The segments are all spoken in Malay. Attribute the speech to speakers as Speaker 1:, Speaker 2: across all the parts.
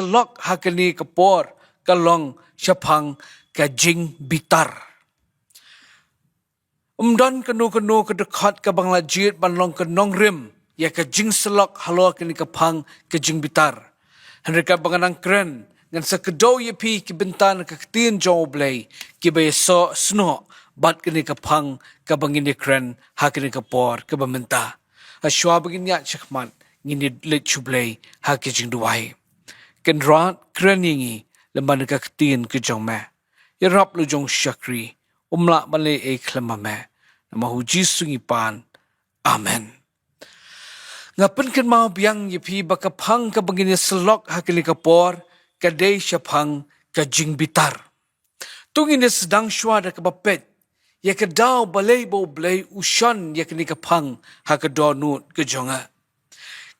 Speaker 1: selok hakani kapor kalong syapang kajing bitar. Umdan kenu kedekat ke Banglajit banlong ke Nongrim ya kajing selok halo kini kapang kajing bitar. Henrika banganang keren ngan sekedau yepi ki bentan ke ketin jauh blay ki beso sno bat kini kapang ke bangini keren hakini kapor ke bamenta. Aswa begini ya cekman ngini let chublay hakijing duai. Kenrat keren yingi lemban ke ketin ke jong me. Yarap lu jong syakri umlak bale e klemame. Nama huji sungipan. Amen. Ngapen ken mau biang yepi bakapang ke begini selok hakili kapor kadai syapang kajing bitar. Tungini sedang syuada ke bapet. Ya kedau balai bau balai ushan ya kini kapang hakadau nut ke jonga.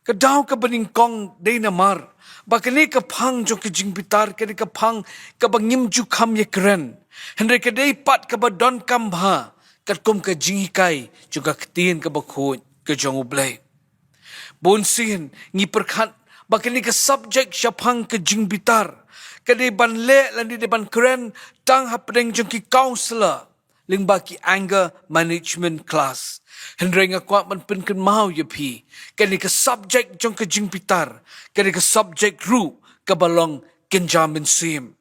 Speaker 1: Kedau ke beningkong day namar. Bakani kapang jong kajing bitar kini kapang ke bangim jukam ya keren. Hendai kadai pat ke badon kambha. Katkum ke jinghikai juga ketin ke bakut ke jong ublay. Bonsin ngi perkat bakani ke subjek syapang ke jing bitar. Kadai ban le landi depan keren tang hapdeng jong ki counselor. Ling baki anger management class. Hendrai ngakuat man penken mau yepi. Kani ke subjek jong ke jing bitar. Kani ke subjek ru ke balong kenjamin sim.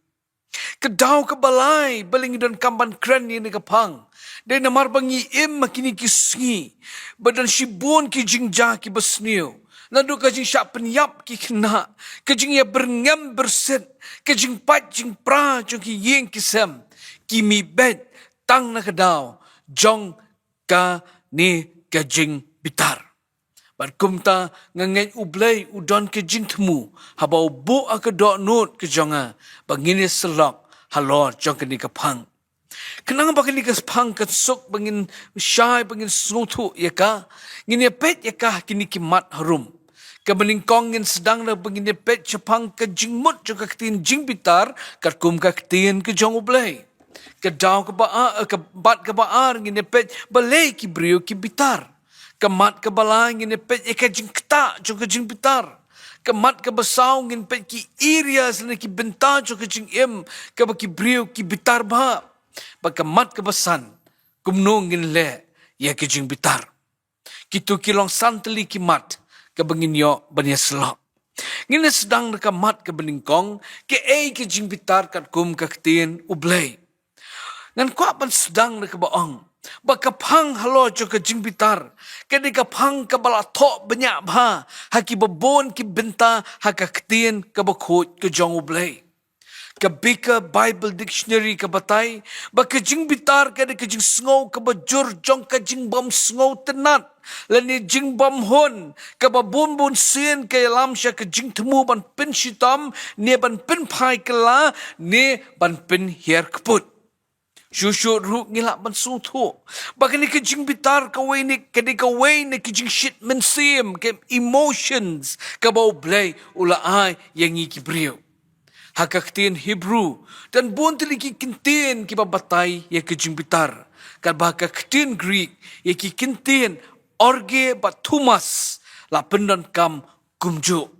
Speaker 1: Kedau ke balai baling dan kamban keren ni kapang. Dan namar bangi im makini kisngi. Badan shibun ki jingja ki besniu. Nandu kajing syak penyap ki kena. Kajing ya berngam berset. Kajing pat jing pra jong ki yeng kisem. Kimi bed tang na kedau. Jong ka ni kajing bitar. Barkumta ngangen ublay udon kajing temu. Habau bu akedok nut kejonga. Bangini selok halor jong kini kapang. Kenang bakal ni kapang kesuk bangin syai bangin snutu ya ka. Ngini pet ya ka kini kimat harum. Kebeningkong ngin sedang na bangin pet capang ke jingmut jong ketin jing bitar katkum ketin ke jong ublay. Kedau ke baar kebat ke baar ngini pet balai ki brio ki bitar. Kemat ke balai ngini pet ya ka jing ketak jong ke jing bitar. Kemat ke besau ngin pet ki iria sana ki bentar jong ke jing im ke baki brio ki bitar bah. Bagamat kebesan kumnungin le ya kejing bitar. Kitu kilong santeli kimat kebengin yo banya selok. Ngine sedang rekamat ke beningkong ke kejing bitar kat kum kaktin ublay. Ngan kuapan sedang rekabaong. Bakapang halo jo kejing bitar. Kedi kapang kabalatok banyak bah. Haki babon ki benta hakaktin kabakut ke jong ublay. Kabika Bible Dictionary kabatay, bakajing bitar kada kajing sngow kabajur jong kajing bom sngow tenat, lani jing bom hon, kababun bun sin kay lam siya kajing temu ban pin shitam, ne ban pin pai kala, ne ban pin hier kaput. Shushu ru ngilak ban sutu. Bakani kajing bitar kaway ni kadi kaway ni kajing shit mensim, ke emotions, kabaw blay ulaay yang ikibriyo. Hakaktin Hebrew dan buntili ki kintin ki babatay ya kejing bitar. Kalbaka ktin Greek ya ki kintin orge batumas la pendan kam kumjo.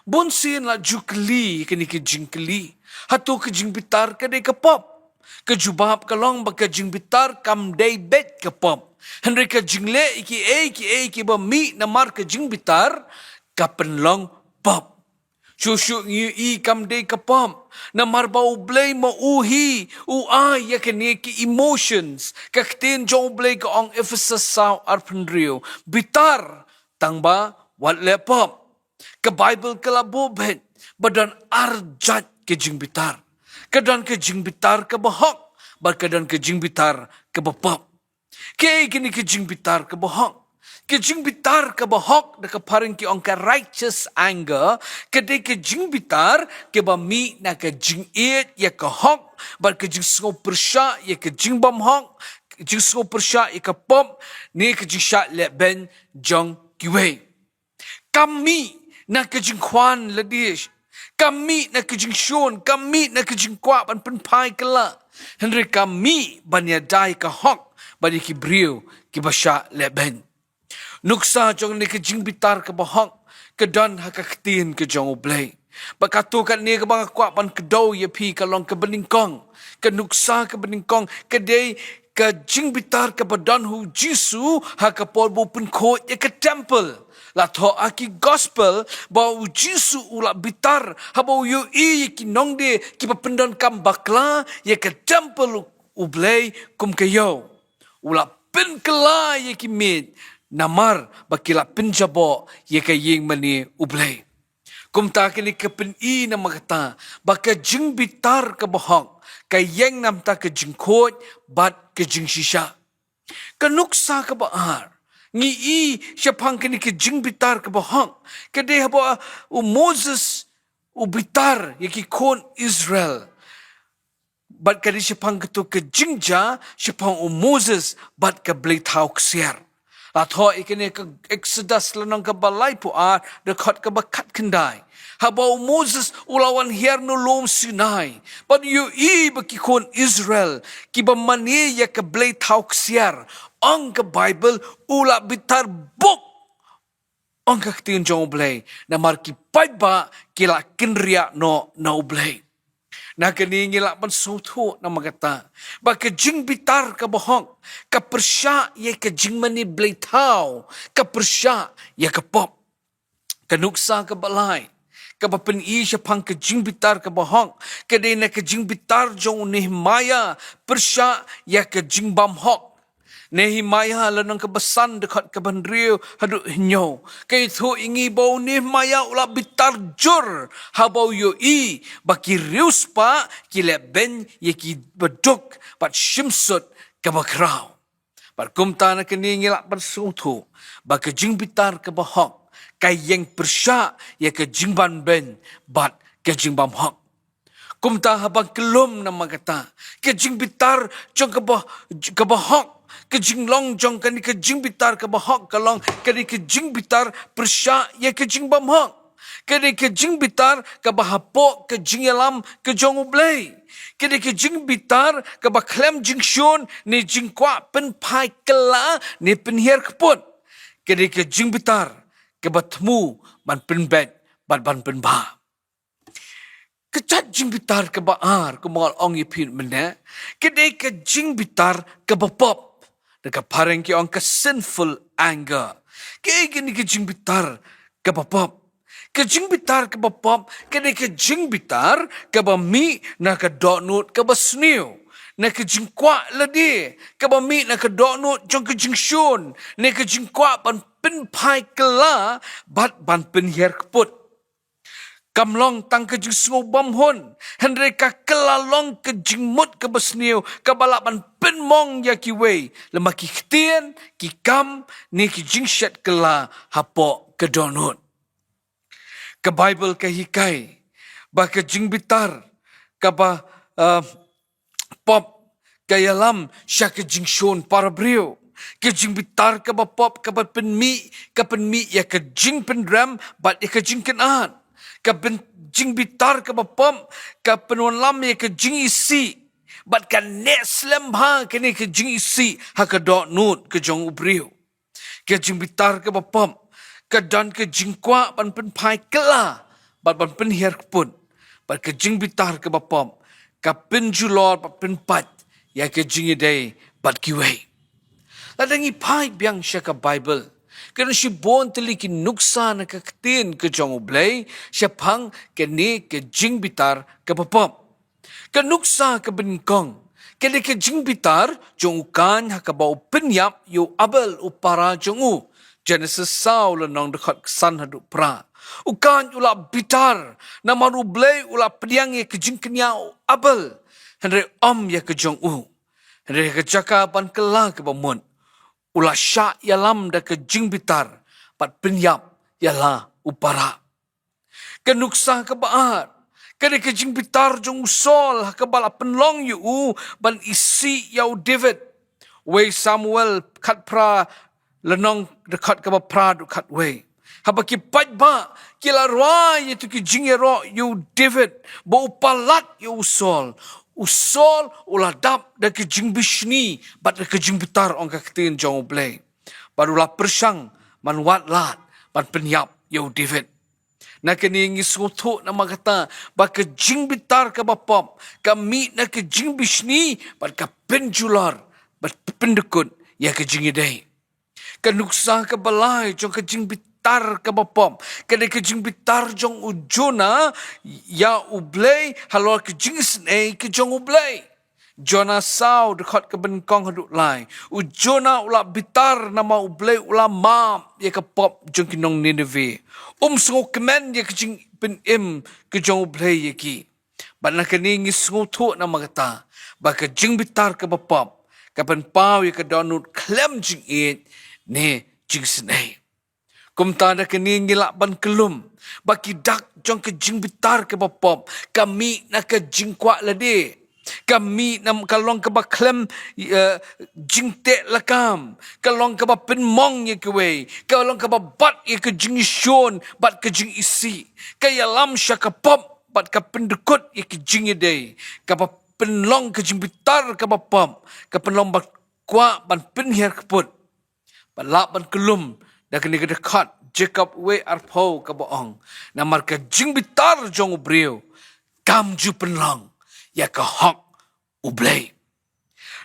Speaker 1: Bonsin la jukli kini kejing keli. Hatu kejing bitar kadai kapop. Kejubab kalong baka jing bitar kam day bet kapop. Henry kejing le iki ba mi namar kejing bitar kapenlong pop. Shushu i kam day kapam. Na marbau blay mo uhi. Uay ya kani ki emotions. Kaktin jong blay ka ang Ephesus sao arpendrio. Bitar. Tangba wat lepam. Ka Bible kalabobet. Badan arjat ke jing bitar. Kadan ke jing bitar ka bahok. Barkadan ke jing bitar ka bapap. Kaya kini ke jing bitar ka bahok. Kejing bitar ke bahok da kaparing ki ongka righteous anger kedai kejing bitar ke bami na kejing it ya ke hok bar kejing sngo persya ya kejing bam hok kejing sngo persya ya ke pop ni kejing syak le ben jong kiwe kami na kejing kwan ladish kami na kejing shon kami na kejing kwa ban penpai kela henry kami ban ya dai ke hok bani ki brio ki basya le ben Nuksa jong ni kejing bitar ke bahok, kedan hakaktin ke jong ublay. Bakatukan ni ke bang kuat pan kedau ye pi kalong ke beningkong. Ke nuksa ke beningkong. Ke day ke jing bitar ke badan hu Jisu ha ke pol bu pun kot ye ke temple. La tho aki gospel bau Jisu ula bitar ha bau yu i ki nong de ki papendan kam bakla ye ke temple ublay kum ke yo. Ula pen kela ye ki mit namar bakila penjabo ye ke ying mani ublay. Kum ta kini ke pen i na magata baka jing bitar ke bohong ka yang nam ta ke jing kot bat ke jing shisha. Ke nuksa ke baar ngi i syapang kini ke jing bitar ke bohong ke de haba Moses bitar ye ki kon Israel bat kadi syapang ketu ke jingja syapang Moses bat ke blai tau ksiar. Atho ikene ke Exodus lanang ke balai pu a dekat ke bakat kendai. Habau Moses ulawan hierno lom Sinai. But you i baki kon Israel ki ba mani ya ke blai tau ksiar. Ang ke Bible ula bitar buk. Ang ke ketin jong blai na mar ki paiba kila kinria no na blai. Na kini ngilak pan sutu na magata. Baka jing bitar ka bohong. Ka persya ye ka jing mani blay tau. Ka persya ye ka pop. Ka nuksa ka balay. Ka papen i siya pang ka jing bitar ka bohong. Ka di na ka jing bitar jong Nehemiah. Persya ye ka jing bamhok. Nehemiah lanang kebesan dekat kebanriu haduk hinyo. Kaya itu ingi bau Nehemiah ula bitar jur. Habau yo i baki rius pa kile ben ye ki beduk pat shimsut kebakrau. Pat kumta na kini ngilak bersutu. Baka jing bitar kebahok. Kaya yang persya ye ke jing ban ben bat ke jing bamhok. Kumta habang kelum na magata. Ke jing bitar jong kebahok. Kejing long jong kani kejing bitar ke bahok kalong kani kejing bitar persya ye kejing bamhok kani kejing bitar ke bahapok kejing yalam kejong ublay kani kejing bitar ke baklem jing syun ni jing kwa pen pai kela ni penhiar keput kani kejing bitar ke batmu ban pen bet ban pen ba kecat jing bitar ke baar ke mangal ong yipin mena kani kejing bitar ke bapop dekat pareng ki orang ke sinful anger. Ke gini ke jing bitar ke bapop. Ke jing bitar ke bapop. Ke ni ke jing bitar ke bami na ke donut ke basniu. Na ke jing kwa ladi. Ke bami na ke donut jong ke jing syun. Na ke jing kwa ban pen pai kela bat ban pen hier keput. Kamlong tang ke jing sungu bam hun. Hendrai ka kelalong ke jing mut ke basniu. Ke balapan pen mong ya ki wei. Lemah ki ketien, ki kam, ni ki jing syat kela hapo ke donut. Ke Bible ke hikai. Ba ke jing bitar. Ke ba pop. Ke yalam syak ke jing syun para brio. Ke jing bitar ke ba pop. Ke ba pen mi. Ke pen mi ya ke jing pen dram. Bat ya ke jing kenaan. Ke jing bitar ke bapam ke penuan lam ye ke jing isi bat kan net slam ha ke ni ke jing isi ha ke dot nut ke jong ubriu ke jing bitar ke bapam ke dan ke jing kwa ban pen pai kela bat ban pen her pun bat ke jing bitar ke bapam ke pen julor bat pen pat ya ke jing day bat kiwei ladangi pai biang syaka Bible. Kerana si bon teli ki nuksa na kaketin ke jong ublay, siya pang ke ni ke jing bitar ke papap. Ke nuksa ke beningkong, ke ni ke jing bitar, jong ukan hakabau penyap yu abel upara jong u. Genesis saw lenong dekat kesan haduk pra. Ukan ula bitar, nama ublay ula pediang ye ke jing kenyau abel. Hendri om ye ke jong u. Hendri ke cakapan kelah ke bamun. Ula syak yalam da ke jing bitar pat penyap yala upara. Ke nuksa ke baat. Ke ke jing bitar jong usol ke bala penlong yu ban isi yau David. Wei Samuel kat pra lenong dekat ke pra dekat wei. Haba ki pat ba kila roi itu ki jing ro yu David. Ba upalat yu usol. Usol uladap da ke jing bishni bat da ke jing bitar ong ka ketin jong ublay. Barulah persang man wat lat ban penyap yo David. Na kini ngisngutu na magata baka jing bitar ka bapop kami na ka jing bisni bat ka penjular bat pendekut ya ka jing idai ka nuksa ka balai jong ka jing bitar ka bapop kada ka jing bitar jong ujuna ya ublay halor ka jing snai ka jong ublay Jona sao dekat ke benkong haduk lai. Ujona ula bitar nama ublay ula mam ya ke pop jong kinong Nineveh. Sengo kemen ya ke jing pen ke jong ublay ya ki. Bana keningi sengo tu nama kata. Baka jing bitar ke bapop. Kapan pau ya ke donut klem jing it ne jing senai. Kumta da keningi lakban kelum. Baki dak jong ke jing bitar ke bapop. Kami nak ke jing kuat lade. Kami nam kalong ke baklem jingte lakam kalong ke penmong ye kewe kalong ke bat ye ke jingishon bat ke jing isi kaya lam syaka pop bat ke pendekut ye ke jing day ke penlong ke jing bitar ke bapam ke penlong bat kwa ban penher keput bat lap ban kelum dak ni dekat Jacob we arpo ke boong namar ke jing bitar jong ubriu kam ju penlong ya ke hok ublay.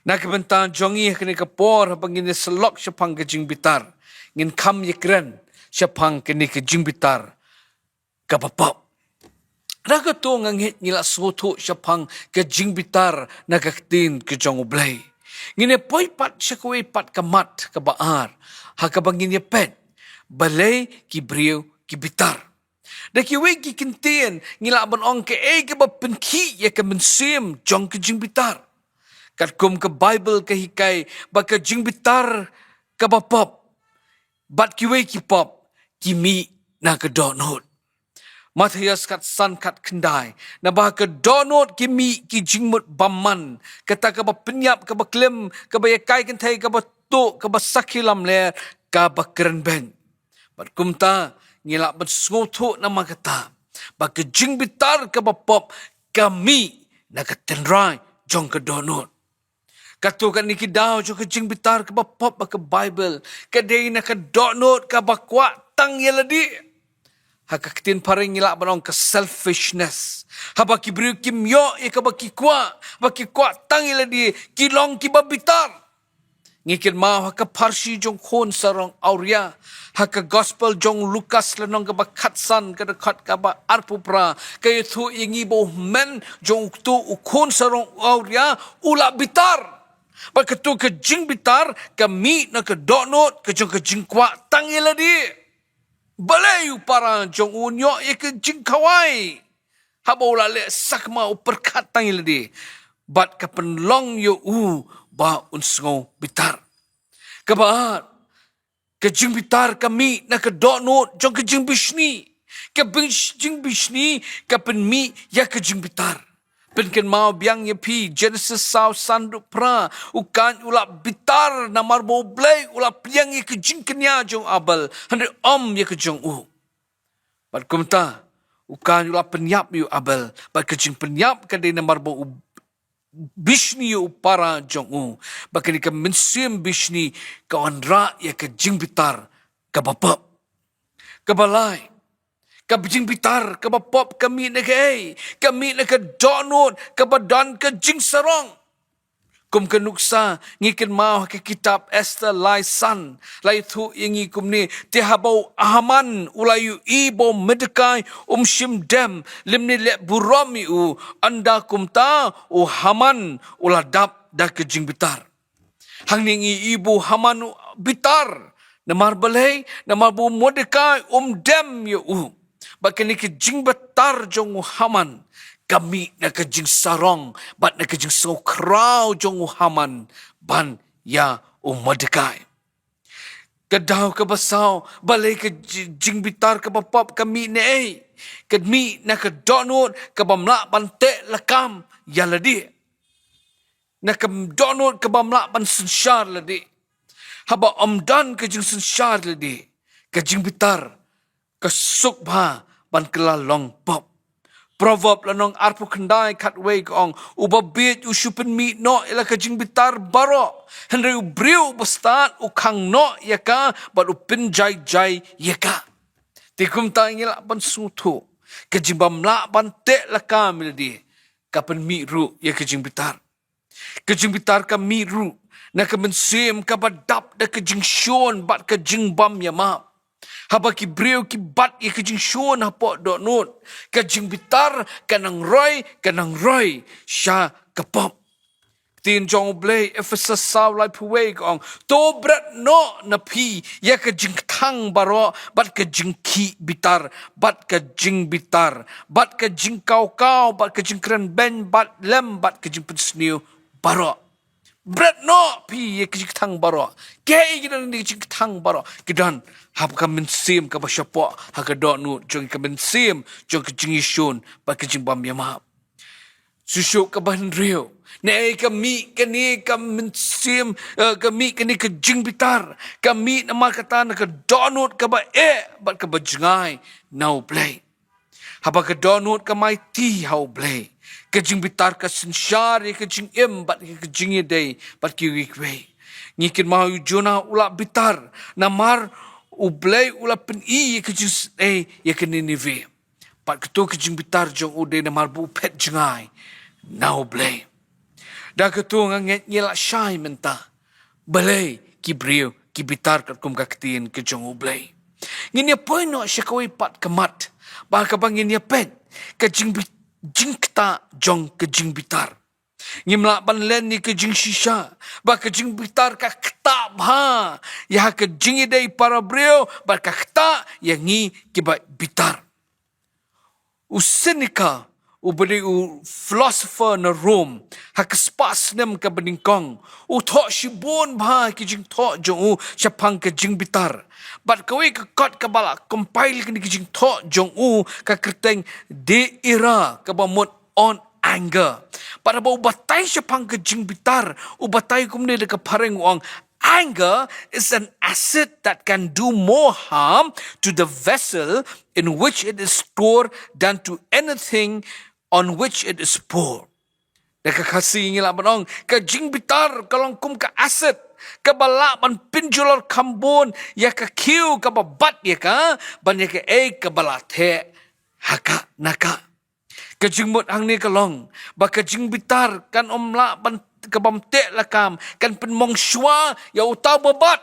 Speaker 1: Na kebentan jongi kini kapor pangini selok syapang ke jing bitar. Ngin kam yekren syapang kini ke jing bitar kapapop. Na kato ngangit ngila soto syapang ke jing bitar na kaktin ke jong ublay. Ngine poi pat syakwe pat kamat ke baar. Hakabangin ye pet. Balay ki briu ki bitar. Da kiwe ki kintien ngila ban ong ke ke ba penki ya ke mensim jong ke jing bitar. Kat kum ke Bible ke hikai ba ke jing bitar ke ba pop. Bat kiwe ki pop kimi na ke donut. Matias kat san kat kendai na ba ke donut kimi ki jing mut baman kata ke ba penyap ke ba klem ke ba yakai kentai ke ba tu ke ba sakilam le ke ba keren ben. Bat kumta ngilak bersengotok nama kata. Bagi jing bitar ke bapop kami nak tenrai jong ke donut. Katu kan niki dau jong ke jing bitar ke bapop bagi Bible. Kadai nak donut ke bakwa tang yeladi. Haka ketin paring ngilak berong ke selfishness. Habaki beri kimyo ke baki kwa tang yeladi kilong ki babitar. Ngikir mau haka parsi jong khon sarong auria. Haka gospel jong Lukas lenong kaba katsan kada kat kaba arpupra. Kaya tu ingi bo men jong tu ukon sarong auria ula bitar. Baka tu ke jing bitar kami na ke donut ke jong ke jing kwa tangi ladi. Balay para jong unyo ye ke jing kawai. Haba ula le sakma uperkat tangi ladi. Bat ka penlong yo ba unsngo bitar. Kabaat ke jing bitar kami na ke donut jong ke jing bisni. Ke jing bisni ke pen mi ya ke jing bitar. Pen ken mau biang ye pi Genesis saw sanduk pra ukan ula bitar na marbo blay ula piang ye ke jing kenya jong abal hande ye ke jong Bat kumta ukan ula penyap yu abal bat ke jing penyap ke de na marbo Bishni yu para jong Bakal ka mensim bishni ka onra ya ka jing bitar ka bapap. Ka balay. Ka jing bitar ka bapap kami na kami na ka donut ka badan ka jing sarong. Kum ka nuksa ngikin mau ke kitab Esther lai san lai thu ingi kum ni tihabau ahaman ulayu ibo medekai shim dem limni le burami anda kumta haman uladap da ke jing bitar hang ningi ibu haman bitar namar balai namar bu medekai dem yu bakani ke jing bitar jong haman kami nak kejing sarong, bat nak kejing so krau jong haman ban ya umadekai. Kedau ke basau, balai ke jing bitar ke bapap kami ne Kami nak ke donut ke bamlak ban te lakam ya ladi. Nak ke donut ke bamlak ban sensyar ladi. Haba omdan ke jing sensyar ladi. Kejing bitar ke sukba ban kelalong pop. Proverb lanong arpu kendai kat wei kong ubabit usupen mi no ila kajing bitar baro henry ubriu bestat ukang no yaka but upin jai jai yaka Tikum ta ngila pan sutu. Kajing bamla pan te laka miladi. Kapan mi ru ya kajing bitar. Kajing bitar ka mi ru. Na ka mensim ka badap da kajing shon bat kajing bam ya ma. Haba ki breu ki bat ya kajing shon hapo dot not. Kajing bitar kanang roy sha kapop. Tin jong blay Ephesus saw lai puwe gong to brat no na pi ya ka jing thang baro bat ka jing ki bitar bat ka jing bitar bat ka jing kau bat ka jing kren ben bat lem bat ka jing pensniu baro brat no pi ya ka jing thang baro ke gidan ni jing thang baro gidan hab ka mensim ka basyapo ha ka do nu jong ka mensim jong ka jing ishun bat ka jing bam yama susuk ka ban rio nei kami kani mensim kami kani ke jing bitar kami nama kata na ke donut ka ba bat ka bajngai now play haba ka donut ka mai ti how play ke jing bitar ka sinshar ke jing bat ke jing day bat ki wikwe ngikin mau jona ula bitar namar ublay ula pen ke jing ya ke ninive pat ketu ke jing bitar jong ude namar bu pet jengai now play dah ketu nganget nyela syai menta. Balai ki brio ki bitar kat kum kaktin ke jong ublay. Ngin ya poin no syakoi pat kemat. Bah ka bangin ya pet ke jing kta jong ke jing bitar. Ngimla ban len ni ke jing shisha. Bah ke jing bitar ka kta bha. Ya ke jing idai para brio bah ka kta ya ngi ki ba bitar. Usenika uberi philosopher na Rome hak spas nem ka beningkong tho shibon bha ki jing tho jong chapang ka jing bitar bat kawi ka kot ka bala compile ki jing tho jong ka kerteng de era ka bamot on anger para ba ubatai chapang ka jing bitar ubatai kumne de ka pareng wang. Anger is an asset that can do more harm to the vessel in which it is stored than to anything on which it is poured. Deka kasih ngila banong ka jing bitar kalong kum ka aset ka bala ban pinjular kambon ya ka kiu ka babat ya ka ban ya ka ka bala the haka naka ka jing mut hang ni kalong ba ka jing bitar kan omla ban ka bam te lakam kan pen mong shwa ya utau babat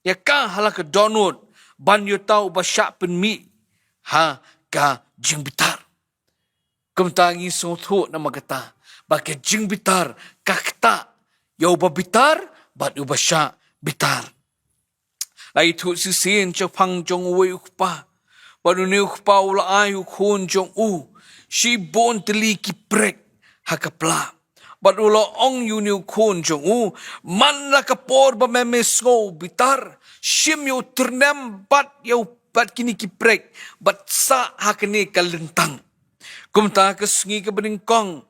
Speaker 1: ya ka halaka donut ban yu tau ba syak pen mi ha ka jing bitar. Kumtangi sotho na magata. Baka jing bitar kakta. Yaw ba bitar? Bat uba siya bitar. Lai tu sisin siya pang jong uwe ukpa. Banu ni ukpa ula ay ukun jong u. Si bon tili ki prek hakapla. Bat ula ong yu ni ukun jong u. Man la kapor ba memesko bitar. Sim yaw ternem bat yaw bat kini ki prek. Bat sa hakini kalentang. Kumta kesengi ke beningkong.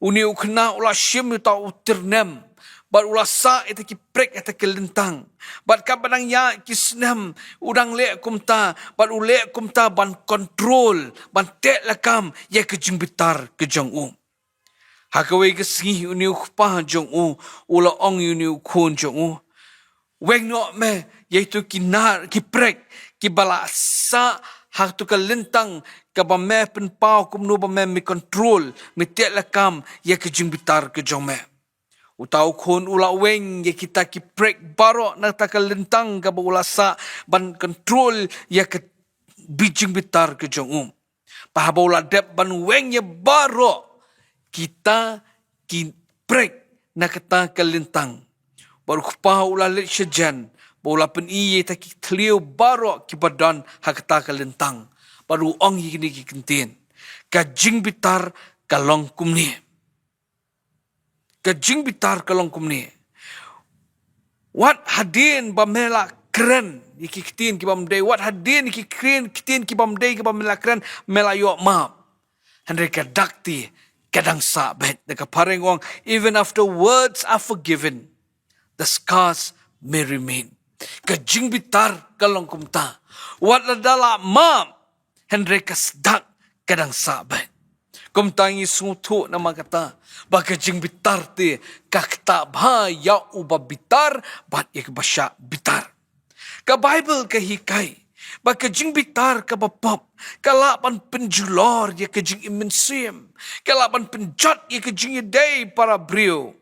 Speaker 1: Uni ukna ula syim yuta utirnem. Bat ula sa ita ki prek ita ki lentang. Bat ka banang ya ki senam. Udang lek kumta. Bat ulek kumta ban kontrol. Ban tek lakam. Ya ke jing bitar ke jong u. Hakawai kesengi uni ukpa jong u. Ula ong uni ukun jong u. Weng no me. Yaitu ki nar, ki prek. Ki bala sa. Hak tu ka lentang. Ka ba me pen pau kum no ba me mi control mi tek lakam ya ke jing bitar ke jong me utau khon ula weng ya kita ki break baro na ta ka lentang ka ba ula sa ban control ya ke bijing bitar ke jong pa ba ula dep ban weng ya baro kita ki break na kata ka lentang baru pa ula let syajan ba ula pen iye ta ki tliu baro ki badan hakata ka lentang baru ong hini ki kentin. Ka jing bitar kalong kumni. Ka jing bitar kalong kumni. Wat hadin ba mela keren iki kentin ki bam day. Wat hadin iki keren kentin ki bam day ki bam mela keren mela yo ma. Henry ka dakti kadang sabet deka pareng wong even after words are forgiven the scars may remain. Ka jing bitar kalong kumta. Wat ladala ma Henry kasdak kadang sabat. Kumtangi sutu nama kata. Baka jing bitar ti kakta bha ya uba bitar bat ik basya bitar. Ka Bible ka hikay. Baka jing bitar ka bapop, kalapan penjulor ya ke jing imensim, kalapan penjat ya ke jing day para brio,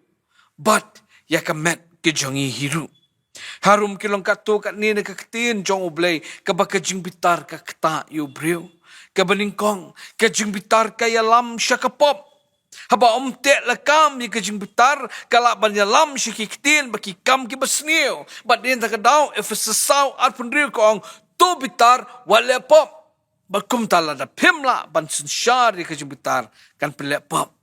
Speaker 1: but ya ke met ke jongi hiru. Harum kilong kato kat ni na kakitin jong ublay, kabaka jing bitar ka kata yu brio, kabaningkong, ka jing bitar ka yalam siya kapop, haba omtek lakam ya ke jing bitar, kalapan yalam siya kikitin, baki kam ki basniyo, but din takadaw, if sasaw at pendrio ko ang to bitar wale pop bakum tala da pimla ban sunsyar ke bitar kan pele pop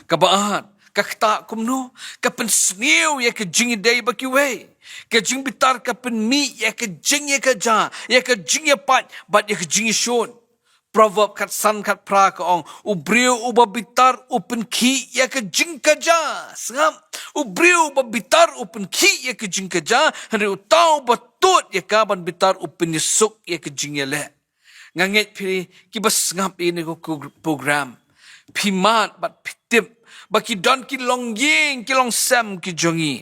Speaker 1: kabaat kakta kumno kapen sniu ya ke jingi day baki we ke jing bitar kapen mi ya ke jing ya ke ja ya ke jing ya pat bat ya ke jing shon proverb kat san kat pra ka ong ubriu uba bitar upen ki ya ke jing ka ja sangam ubriu uba bitar upen ki ya ke jing ka ja hari utau batut ya kaban bitar upen yesuk ya ke jing ya le nganget piri kibas ngap ini ko program pimat bat pitip baki don ki long ying ki long sam ki jongi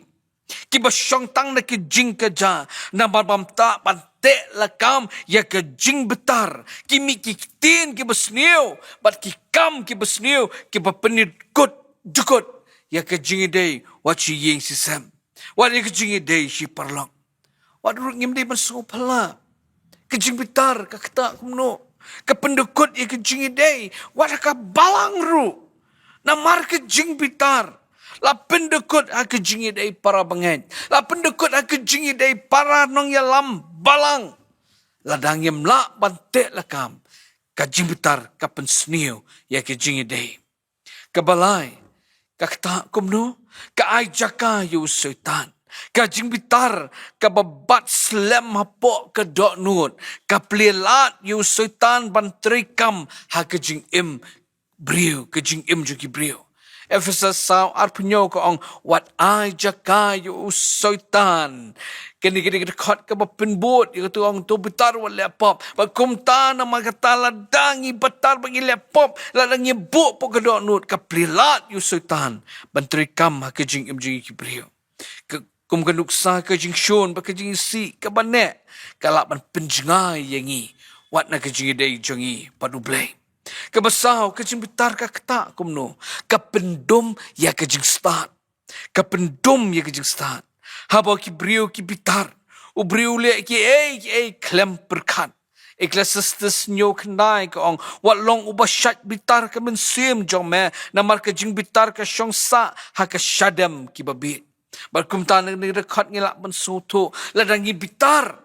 Speaker 1: ki ba shong tang na ki jing ka ja na bam ta ban te lakam ya ka jing betar ki mi ki tin ki besniu bat ki kam ki besniu ki ba penit kut jukut ya ka jing day what she ying si sam what ya ka jing day she parlok what rut ngim day ban so pala ka jing betar ka kata kumno ka pendukut ya ka jing day what ka balang ru na mar ka jing betar la pendekut aku jingi day para bengen. La pendekut aku jingi day para nong yalam balang. La dangyam la bantek lakam. Ka jing bitar ka pensniu ya ke jingi day. Ka balai. Ka kata kumno. Ka ai jaka yu syaitan. Ka jing bitar ka babat slam hapok ka dok nut. Ka pelilat yu syaitan bantrikam ha ke jing im brio. Ke jing im juki brio. Ephesus saw arpunyo ko ang what I jakayo soitan. Kini kot ka penbut yu tu ang tu bitar wa lepop. Pagkumta na magatala dangi batar bagi lepop ladangi bu po kadok nut ka plilat yu soitan. Bantri kam ha kajing imjing kibriyo. Kum kanuksa kajing shon ba kajing si ka banek kalapan penjengay yangi wat na kajing day jangi padublay. Kabasaw, kajing bitar ka kata kumno. Kapendom ya kajing start. Kapendom ya kajing start. Habaw ki brio ki bitar. Ubriu le ki klem perkat. Eklasistis nyo kenai ka ong. Wat long ubasyat bitar ka mensim jong me. Namar kajing bitar ka syong sa. Ha ka syadam ki babit. Barkumta nang rekat ngilak mensoto. Ladangi bitar.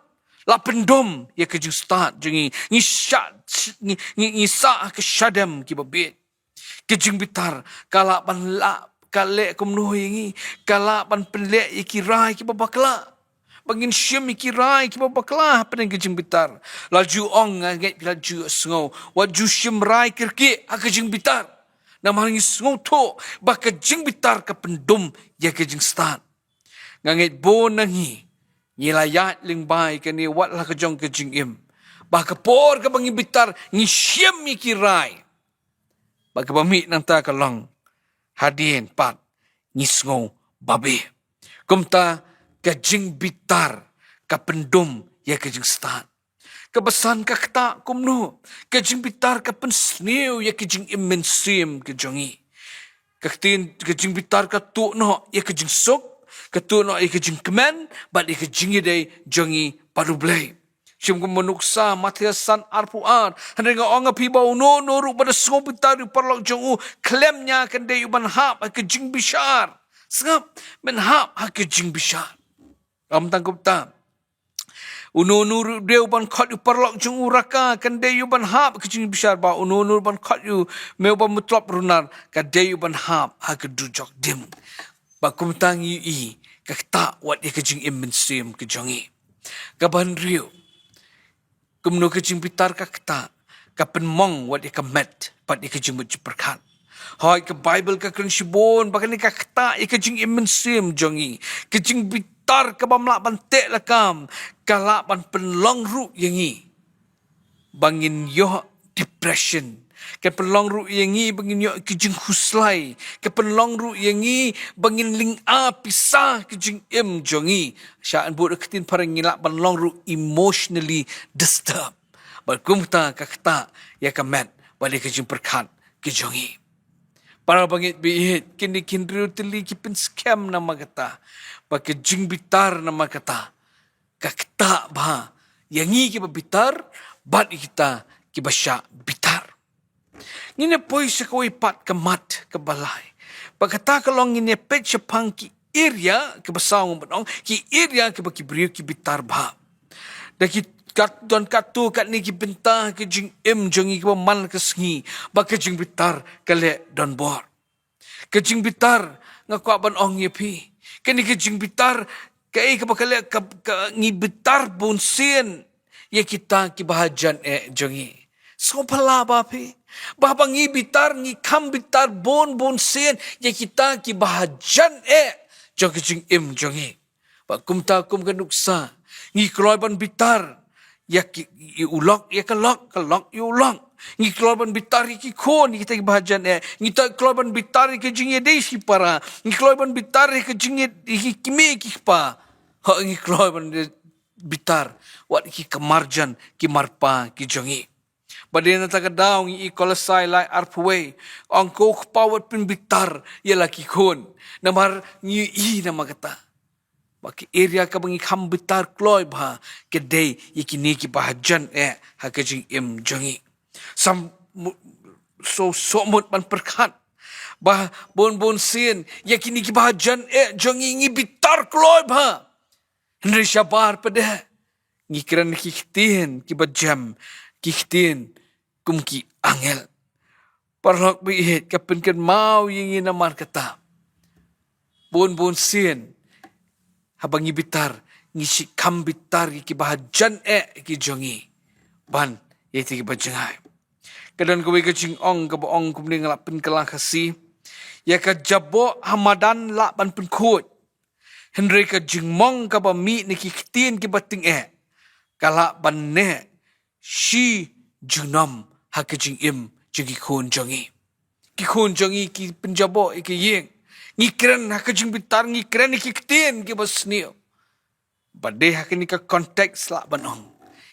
Speaker 1: La pendom ya ke jing start jengi ni sa ke syadam ki babit ke jing bitar kala ban la kale kumno yangi kala ban penlek ki rai ki babakla bangin syem ki rai ki babakla pen ke jing bitar laju ong ngai laju sngo waju syem rai kirki ke jing bitar na mangi sngo to ba ke jing bitar ka pendom ya ke jing start ngai bon nangi Nyilayat lingbai kani wat lah kejong kejing im. Bah kepor ke bangi bitar ngisyem mikirai. Bah kebamik nang ta kalong. Hadien pat ngisngo babe. Kumta kejing bitar kapendum ya kejing stat. Kebesan kakta kumno. Kejing bitar kapensniu ya kejing im mensim kejongi. Kaktin kejing bitar katuk no ya kejing sok. Ketua nak ikajing kemen, bat ikajing day jangi padu blay. Sim kumunuksa matiasan arpuan. Hendenga onga piba uno noru pada sengop bitari parlok jongu klemnya kan day uban hap ikajing bishar. Sengap men hap ikajing bishar. Am tangkup ta. Uno nur dia uban kot yu parlok jongu raka kan day uban hap ikajing bishar ba uno nur uban kot yu me uban mutlap runar kan day uban hap ikadujok dim. Bakumtang yu kakta wat ikajing imensim kejongi. Kaban rio. Kumno kajing bitar kakta. Kapan mong wat ikamet. Pat ikajing mujperkat. Hoi ke Bible ka krenshibon. Bakan kakta ikajing imensim jongi. Kajing bitar kabamlak bantek lakam. Kalapan penlong ru yangi. Bangin yoh depression. ke penlong ru yangi bangin yo ke jing huslai ke penlong ru yangi bangin ling a pisah ke jing jongi syaan bu ketin parang ngilak penlong ru emotionally disturbed berkumta kakta ya kamet balik ke jing perkat ke jongi para bangit bihit kini kinriu tili kipin scam nama kata pakai jing bitar nama kata kakta bah yangi ki bitar bat kita ki basya bitar ngine poi sekoi pat kemat ke balai pakata kalong ngine pet sepang ki area ke basang benong ki area ke baki brio ki bitar bah daki kat don katu kat ni ki bentah ke jing jongi ke man ke sengi baka jing bitar kale don bor ke jing bitar ngakwa ban ong ye pi kini ke jing bitar ke bakale ke ngi bitar bun sien ye kita ki bahajan jongi so pala ba pi baba ngi bitar ngi kam bitar bon sien ye kita ki bahajan jong ke jing jongi ba kumta kum ke nuksa ngi kloi ban bitar ya ki ulok ya kalok ya ulok ngi kloban bitar ki kon kita bahajan ngi ta kloban bitar ki jingye desi para ngi kloban bitar ki jingye kimi ki pa ha ngi kloban bitar wat ki kamarjan ki marpa ki jongi badena ta kadaw ngi kolasai lai arpwe angko pawat pin bitar ya laki kon namar ngi nama kata baki area ka bangi kham bitar kloi bha ke dei yikini ki bahajan ha ke jing jongi sam so mut ban perkat bah bon sien yakini ki bahajan jongi ngi bitar kloi bha henry shabar pada ngi kran ki khtin ki bajam ki khtin kum ki angel parlok bi het kapin kan mau yingi namar kata bon sien habangi bitar ngisi kam bitar ki bahajan ki jongi ban yeti ki bajangai kadan kowe ke jing ong ka ong kum ning lapin kala kasi ya ka jabo hamadan la ban pun khut henry ka jing mong ka ba mi ni ki tin ki bating kala ban ne shi junam ha ka jing jing khun jongi ki khun jongi ki penjabo ki yeng ngikren hak jing bitar ngikren ki ktin ki basnio bade hak ni ka konteks la banong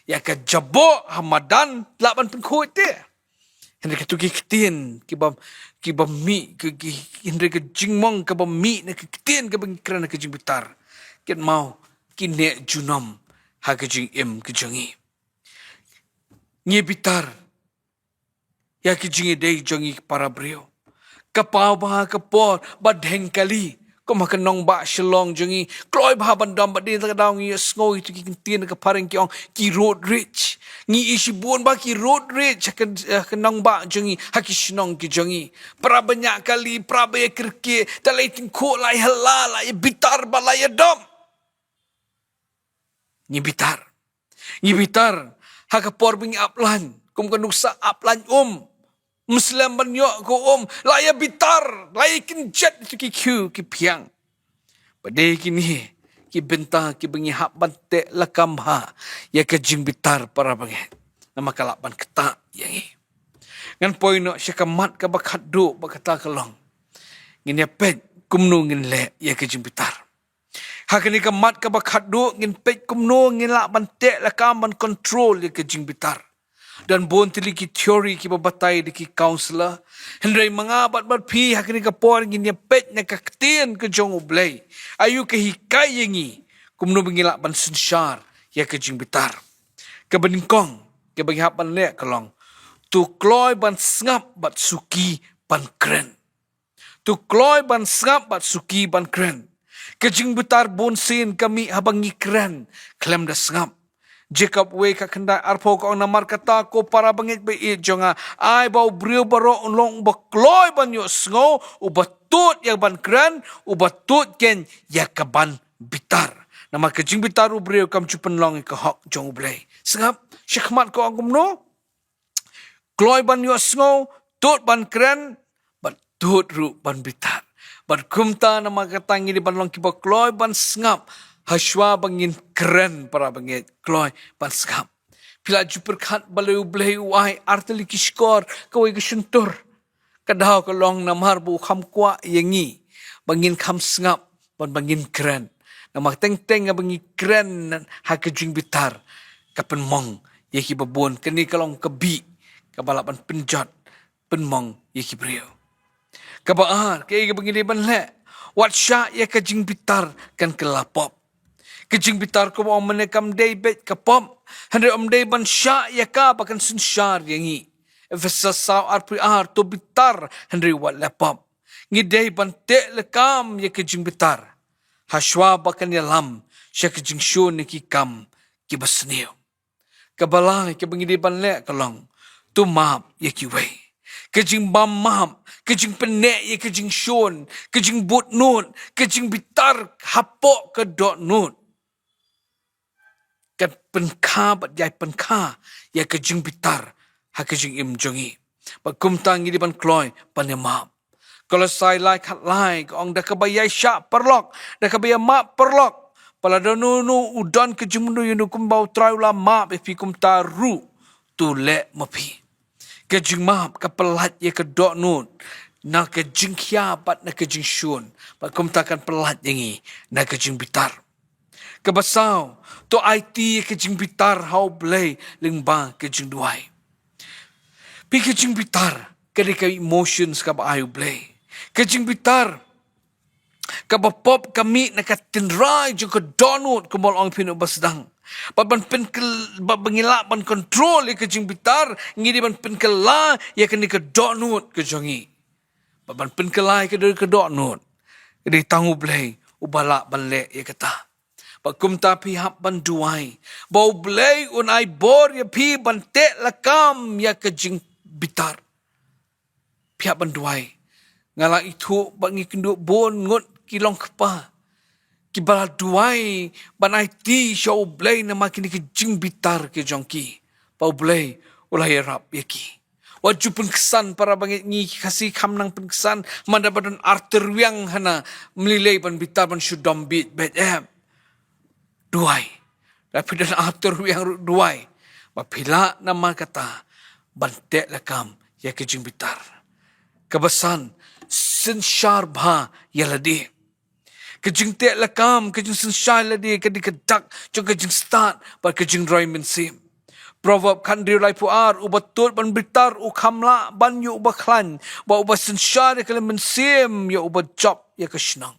Speaker 1: ya ka jabo hamadan la ban pun khoi te henry ka tu ki ktin ki bam mi ki henry ka jingmong ka bam mi ne ki ktin ka ngikren ka jing bitar ket mau ki ne junom hak jing ki jongi ngi bitar ya ki jing dei jongi para brio kapau bah kapor badheng kali ko makan nong ba shalong jongi kloi bah bandam badin ta daw ngi sngo itu ki tin ka pareng ki ong ki road rich ngi isi buon ba ki road rich kan nong ba jongi haki shnong ki jongi pra banyak kali pra ba kirke talai tin ko lai halal lai bitar ba lai dom ngi bitar hakapor bing aplan kum kan nuksa aplan Muslim banyak ko laya bitar, laya kinjat itu ki ki piang. Pada kini ki bentah ki bengi hak bante lakam ha ya ke jing bitar para banget. Nama kalapan ketak yangi. Ngan poin nak syakamat ka bakat do bakata kelong. Ngin ya pet kumno ngin le ya ke jing bitar. Hak ni kamat ka bakat do ngin pet kumno ngin lak bante lakam ban control ya ke jing bitar. Dan bon tili ki teori ki babatai di ki counselor hendrai mangabat bat pi hakini ka por ngin ya pet na ka ktien ke jong ublay ayu ke hikai yengi kumno bengilak ban sensyar ya ke jing bitar ke beningkong ke bengi hap ban le kelong tu kloi ban ngap bat suki ban kren tu kloi ban ngap bat suki ban kren ke jing bitar bon sin kami habangi kren klem da ngap Jacob we ka kenda arpo ko namar kata ko para bangit be jonga ai bau brio baro long bakloi ban yo sngo u batut ya ban kran u batut ken ya ka ban bitar nama ke jing bitar u brio kam chupen long ka hok jong blai sengap syakmat ko angum no kloi ban yo sngo tut ban kran batut ru ban bitar ban kumta nama kata ngi di ban long ki bakloi ban sengap Hashwa bangin keren para bangit kloi ban skap. Pila juperkat balau belai uai arteli kiskor kawai kesentur. Kadau kalong namar bu kham kwa yangi. Bangin kham sengap bangin keren. Namak teng-teng bangi keren ha kejing bitar. Kapan mong yaki babon kini kalong kebi kabalapan penjat penmong yaki beriau. Kabaar kaya bangi deban le. Wat syak ya kejing bitar kan kelapop. Kejing bitar ko mo menekam David kapom. Handai day ban syak ya ka bakan sun syar yangi. Efesas saw RPR to bitar handai wat lapop. Ngi day ban te lekam ya kejing bitar. Haswa bakan ya lam sya kejing syun ki kam ki basniu. Kabalai ke bangi day ban le kalong. Tu maap ya ki way. Kejing bam maap. Kejing penek ya kejing syun. Kejing but nun. Kejing bitar hapok ke dot nun. Kan penkha bat jai penkha ya kejing bitar ha kejing im jongi bat kumtang ngi ban kloy panemap kalau sai lai khat lai ong da kabayai sya perlok da kabaya map perlok pala danu nu udan kejing mundu yunu kumbau trai la map fi kumta ru tu le mapi kejing map kapelat ya kedok nun na kejing khia bat na kejing syun bat kumta kan pelat yangi na kejing bitar Kebasau, to IT kejing bitar hau belai lingba kejing duai. Pi kejing bitar kedika emotions kaba ayu belai. Kejing bitar kaba pop kami nakatin rai jeng ke donut ke mol ong pinu basdang. Baban pen bangila ban control kejing bitar ngidi ban pen kela ya kini ke donut ke jongi. Baban pen kela ke donut. Jadi tangu belai ubala ban le ya kata. Pakum tapi hap banduai. Bau belai unai bor ya pi bantek lakam ya kejing bitar. Pihak banduai. Ngala itu bangi kenduk bon ngut kilong kepa. Kibala duai banai ti syau belai nama kini kejing bitar ke jongki. Bau belai ulai rap yaki. Waju pun kesan para bangit ni kasih kamnang pun kesan. Manda badan arter wiang hana melilai ban bitar ban syudom bit bet duai. Tapi dan atur yang duai. Bapila nama kata. Bantek lakam ya kejing bitar. Kebesan. Sensyar bha ya ladi. Kejing tek lakam. Kejing sensyar ladi. Kedi kedak. Jom kejing start. Bat kejing roi mensim. Proverb kan diulai puar. Ubat tut ban bitar. Ukamla ban yu ubat klan. Ba ubat sensyar ya kalian mensim. Ya ubat job ya kesenang.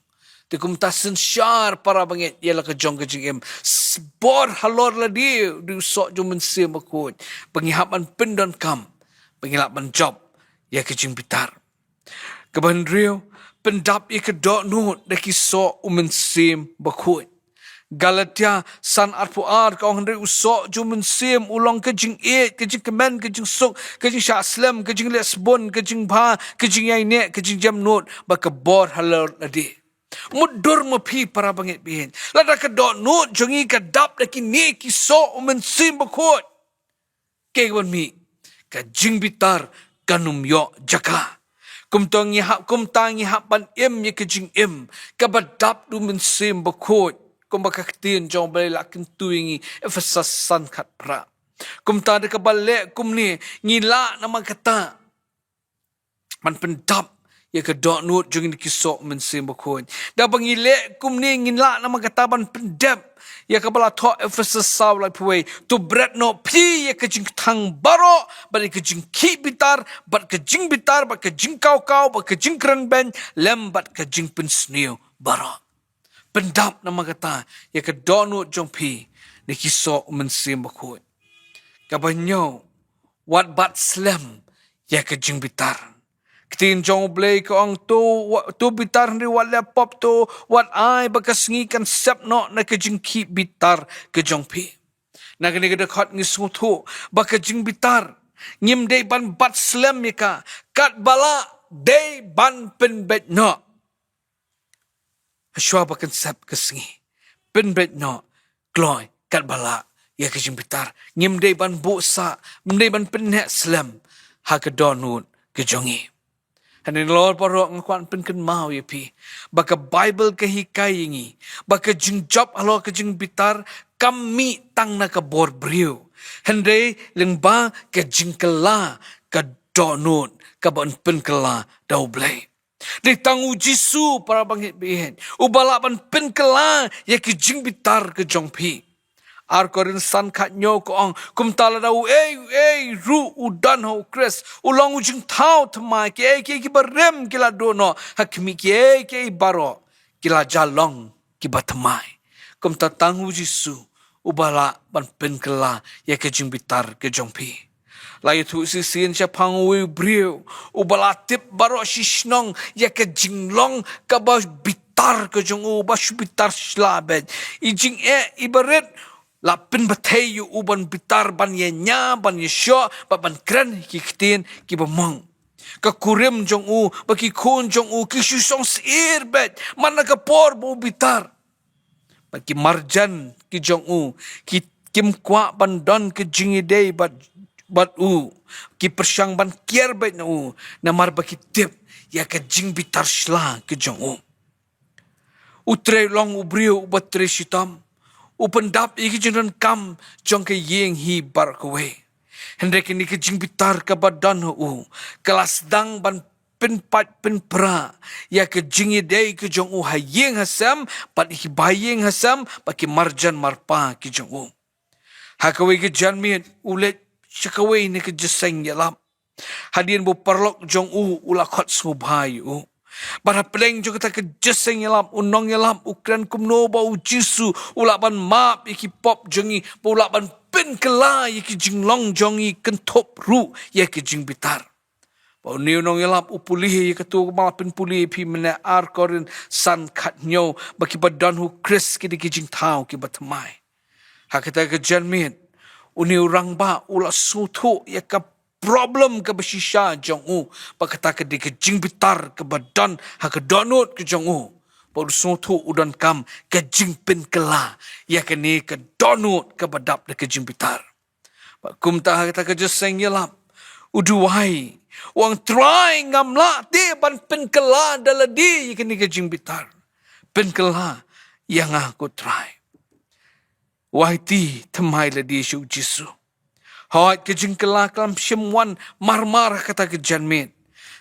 Speaker 1: Tikum tasen syar para bangit ialah kejong kejing em sebor halor la dia diusok jumen sim akut pengihapan pendon kam pengilapan job ya kejing bitar keban rio pendap ya kedok nut deki sok umen sim bakut Galatia san arpuar kau hendak usok jumen sim ulang kejing kejing kemen kejing sok kejing syaslam kejing lesbon kejing bha kejing yainek kejing jam nut bakabor halor la dia mudur mapi para bangit bihin. Lada kedok nut jongi kadap daki ni kiso umensim bakut. Kewan mi. Kajing bitar kanum yo jaka. Kumtang yihap ban im ya kajing im. Kabadap du mensim bakut. Kumbakaktin jong balai lakin tuingi efasasan kat pra. Kumta de kabalik kum ni ngila nama kata. Man pendap ya kedok nut jengin kisok mensim bakun. Dah bangilek kum ni nginla nama kataban pendep. Ya kabala thok Ephesus saw like puwe. Tu bread no pi ya kejing tang baro. Bari kejing ki bitar. Bat kejing bitar. Bat kejing kau. Bat kejing keren ben. Lem bat kejing pensniu baro. Pendap nama kata. Ya kedok nut jong pi. Ni kisok mensim bakun. Kabanyo. Wat bat slam. Ya kejing bitar. Ketin jong blay ko ang tu bitar ni wala pop tu wat ay bakas ngikan sep no na kejing ki bitar kejong pi. Na kani kedekat ngisung tu bakajing bitar ngim day ban bat slam yaka kat bala day ban pen bet no. Aswa bakan sep kesengi pen bet no kloy kat bala ya kejing bitar ngim day ban busa day ban pen net slam ha kedonut kejongi. Hanin Lord paro ngkuan penken mau ya pi. Baka Bible kehikai ingi. Baka jing job alo ke jing bitar kami tang na ka bor brio. Hendai lengba ke jingkela ke donut ke ban penkela dau blai. Di tangu Jisu para bangit bihen. Ubala ban penkela ya ke jing bitar ke jongpi. Ar korin san khat nyo ko ong kum tala dau ru udan ho kres ulong ujing tau tmai ke barem kila dono hakmi ke baro kila jalong ki batmai kum tatang Jisu ubala ban penkela ya ke jing bitar ke jongpi. Lai tu si sin siya pangui brio ubala tip baro shishnong ya ke jinglong ka ba bitar ke jong u ba bitar slabet ijing ibaret lapin batay yu uban bitar ban ye nya ban ye syo ban kren ki ktin ki bamang ka kurim jong u ba ki kun jong u ki susong sir bet man ka por bu bitar ba ki marjan ki jong u ki kim kwa ban don ke jingi day bat u ki persyang ban kier bet na u na mar ba ki tip ya ka jing bitar shla ki jong u utre long u brio u batre shitam upendap iki jengran kam jong ke yeng hi bar kowe hendek ini ke jing bitar ke badan u kelas dang ban penpat penpra ya ke jingi dei ke jong u hayeng hasam pat hi bayeng hasam paki marjan marpa ke jong u ha kowe ke janmiet ulet chakawe ni ke jeseng yalam hadien bu perlok jong u ulakot subhai u para peleng jo kita kejeseng yalam unong yalam ukran kumno ba ujisu ulaban map iki pop jongi ulaban pen kela iki jinglong jongi kentop ru ya ke jing bitar ba ni unong yalam upulih ya ketu malapin pulih pi mena ar korin san khat nyo baki badan hu kris ki ki jing tau ki batmai ha kita ke janmit uni urang ba ula sutu ya ka problem ke bersisha jong u pakata ke di ke jing bitar ke badan ha ke donut ke jong u por sotu udan kam ke jing pin kela ya ke ni ke donut ke badap de ke jing bitar pak kum ta kata ke jeseng yalam uduai wang try ngamla te ban pin kela daladi ke ni ke jing bitar pin kela yang aku try wai ti temai la di shu Jisu hawat ke jingkela kalam syemwan marmar kata ke janmit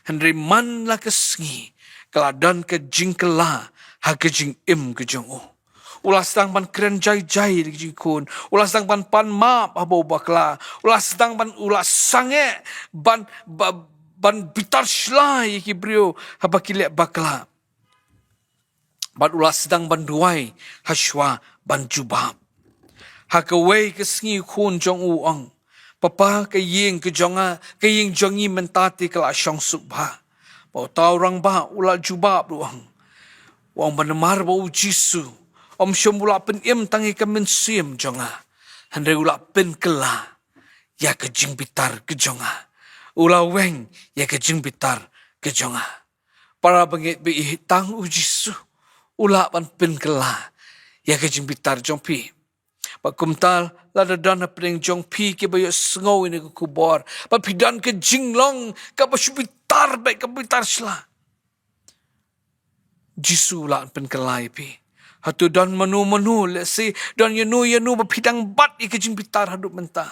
Speaker 1: hendri man la ke sengi keladan ke jingkela ha ke jing im ke jong u ulas tang ban keren jai ke jing kun ulas tang ban pan map abo bakla ulas tang ban ulas sange ban bitar slai ki brio haba kilek bakla ban ulas tang ban duai hashwa ban jubab ha ke wei ke sengi kun jong u ong papa ke yeng ke jonga ke yeng jongi mentati kala syong subha pau tau rang ba ula jubab ruang wang benemar ba Jisu om syomula pen im tangi ke mensim jonga hande ula pen kela ya ke jing bitar ke jonga ula weng ya ke jing bitar ke jonga para bengit bi tang Jisu ula ban pen kela ya ke jing bitar jongpi pakumtal lada dana pring jong pi ke bayo sngau ini ke kubor pa pidan ke jinglong ka ba subitar ba ke bitar sla Jisu la pen kelai pi hatu dan manu le si dan yanu ba pidang bat ke jing bitar hadup menta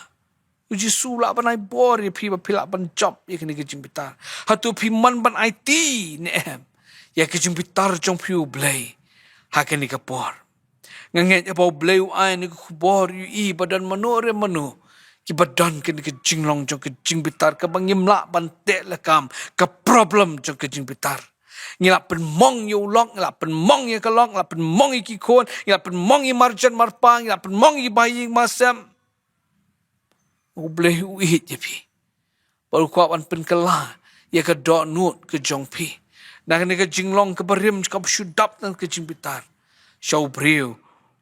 Speaker 1: Jisu la ban ai bor pi ba pila ban job ke ni ke jing bitar hatu pi man ban IT ne ya ke jing bitar jong pi blai ha ke ni ke por nganget apa bleu ai ni kubor yu i badan manore manu ki badan ke jinglong jong ke jing bitar ke bangim la ban te lekam ke problem jong ke jing bitar ngila pen mong yu long ngila pen mong ye kalong ngila pen mong ki kon ngila pen mong i marjan marpang ngila pen mong i baying masam u bleu i je pi baru kwa ban pen kala ye ke do nut ke jong pi nang ne ke jinglong ke barim ke syudap nan ke jing bitar shau breu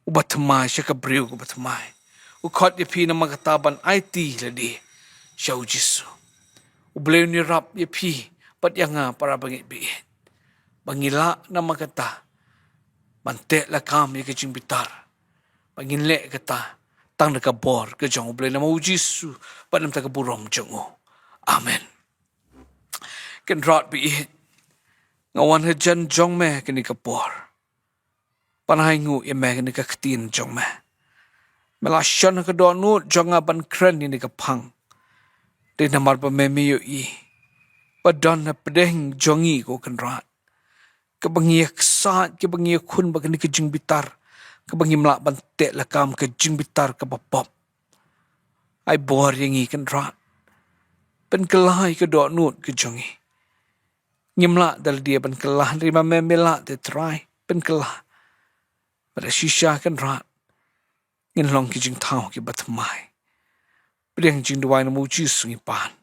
Speaker 1: ubat temai syaka breu ubat temai ukot ye pi na magataban IT ladi syau Jisu ubleu ni rap ye pi pat yanga para bangit bi bangila na magata bante la kam ye ke jing bitar bangin le kata tang ka bor ke jong ubleu na mau Jisu pat nam ta ka burom jong amen ken rot bi ngawan hajan jong me ke ni ka bor panai ngu ye me ni ka ktin jong me Melasyon ke doa nut jonga ban kren ini kapang. Di namar pememi i. Padon na pedeng jongi ko kenrat. Kebangi kesat, kebangi kun bagani kejing bitar. Kebangi melak bantek lakam kejing bitar ke bapop. Ai bor yang i kenrat. Pen kelai ke doa nut ke jongi. Ngimlak dal dia pen kelah. Rima memelak te try. Pen kelah. Pada shisha kenrat. Ngin long ki jing tau ki batamai. Pedeng jing duwai na muji sungi pan.